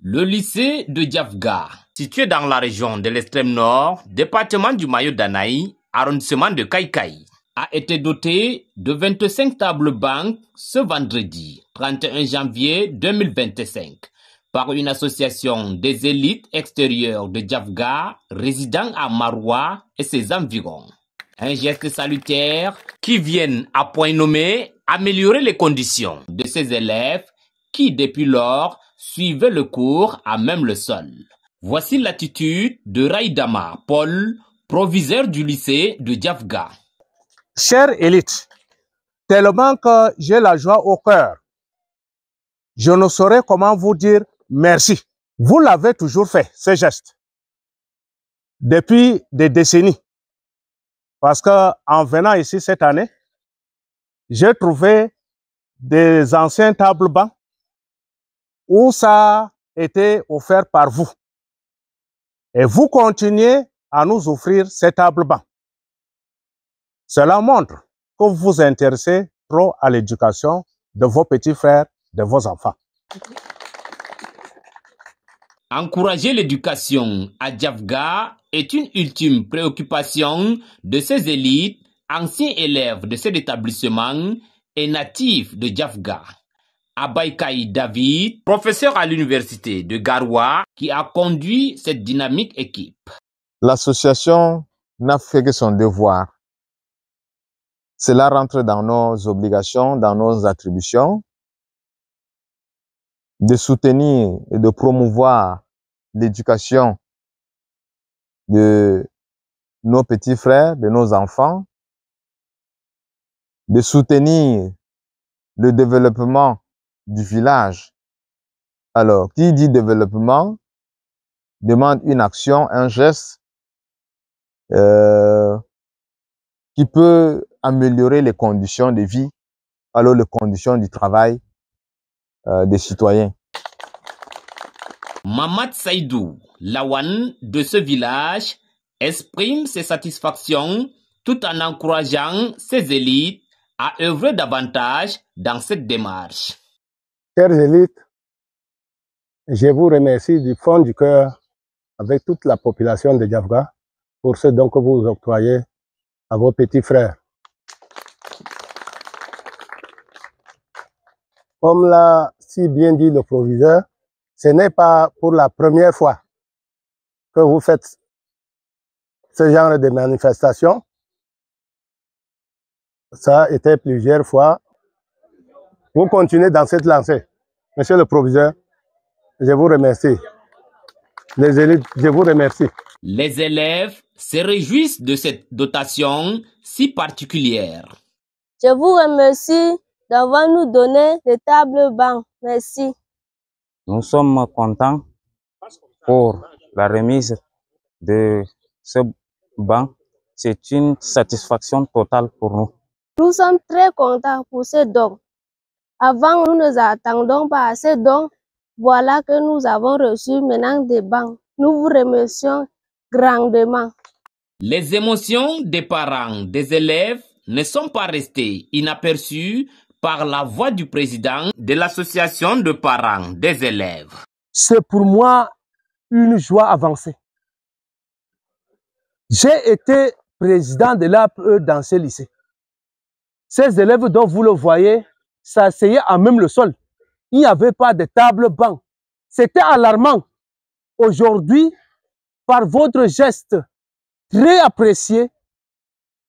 Le lycée de Diafga, situé dans la région de l'extrême nord, département du Mayo-Danaï, arrondissement de Kaïkaï, a été doté de 25 tables banques ce vendredi 31 janvier 2025 par une association des élites extérieures de Diafga résidant à Maroua et ses environs. Un geste salutaire qui vient à point nommé améliorer les conditions de ces élèves qui depuis lors suivaient le cours à même le sol. Voici l'attitude de Raïdama Paul, proviseur du lycée de Diafga. Chère élite, tellement que j'ai la joie au cœur, je ne saurais comment vous dire merci. Vous l'avez toujours fait, ce geste, depuis des décennies. Parce que en venant ici cette année, j'ai trouvé des anciens tables bancs où ça a été offert par vous. Et vous continuez à nous offrir ces tables bancs. Cela montre que vous vous intéressez trop à l'éducation de vos petits frères, de vos enfants. Encourager l'éducation à Diafga est une ultime préoccupation de ces élites, anciens élèves de cet établissement et natifs de Diafga. Abaïkaï David, professeur à l'université de Garoua, qui a conduit cette dynamique équipe. L'association n'a fait que son devoir. Cela rentre dans nos obligations, dans nos attributions, de soutenir et de promouvoir l'éducation de nos petits frères, de nos enfants, de soutenir le développement du village. Alors, qui dit développement demande une action, un geste qui peut améliorer les conditions de vie, alors les conditions du travail des citoyens. Mamad Saïdou, Lawan de ce village, exprime ses satisfactions tout en encourageant ses élites à œuvrer davantage dans cette démarche. Chers élites, je vous remercie du fond du cœur avec toute la population de Diafga pour ce don que vous octroyez à vos petits frères. Comme l'a si bien dit le proviseur, ce n'est pas pour la première fois que vous faites ce genre de manifestation. Ça a été plusieurs fois. Vous continuez dans cette lancée. Monsieur le proviseur, je vous remercie. Les élites, je vous remercie. Les élèves se réjouissent de cette dotation si particulière. Je vous remercie d'avoir nous donné des tables bancs. Merci. Nous sommes contents pour la remise de ce banc. C'est une satisfaction totale pour nous. Nous sommes très contents pour ces dons. Avant, nous ne attendons pas à ces dons. Voilà que nous avons reçu maintenant des bancs. Nous vous remercions grandement. Les émotions des parents des élèves ne sont pas restées inaperçues par la voix du président de l'association de parents des élèves. C'est pour moi une joie avancée. J'ai été président de l'APE dans ce lycée. Ces élèves dont vous le voyez s'asseyaient à même le sol. Il n'y avait pas de table banc. C'était alarmant. Aujourd'hui, par votre geste très apprécié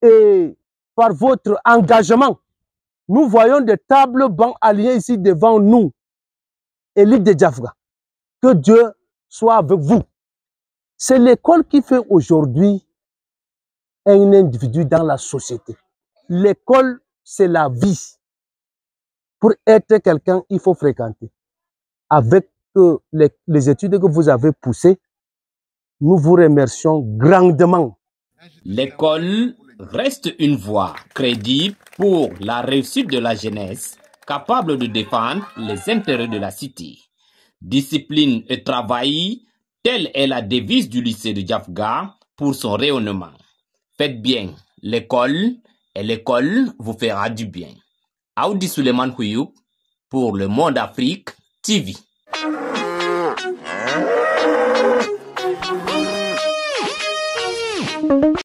et par votre engagement, nous voyons des tables bancs alliés ici devant nous, élite de Diafga. Que Dieu soit avec vous. C'est l'école qui fait aujourd'hui un individu dans la société. L'école, c'est la vie. Pour être quelqu'un, il faut fréquenter. Avec les études que vous avez poussées, nous vous remercions grandement. L'école reste une voie crédible pour la réussite de la jeunesse, capable de défendre les intérêts de la cité. Discipline et travail, telle est la devise du lycée de Diafga pour son rayonnement. Faites bien l'école et l'école vous fera du bien. Aoudi Suleiman Houyouk pour Le Monde Afrique TV.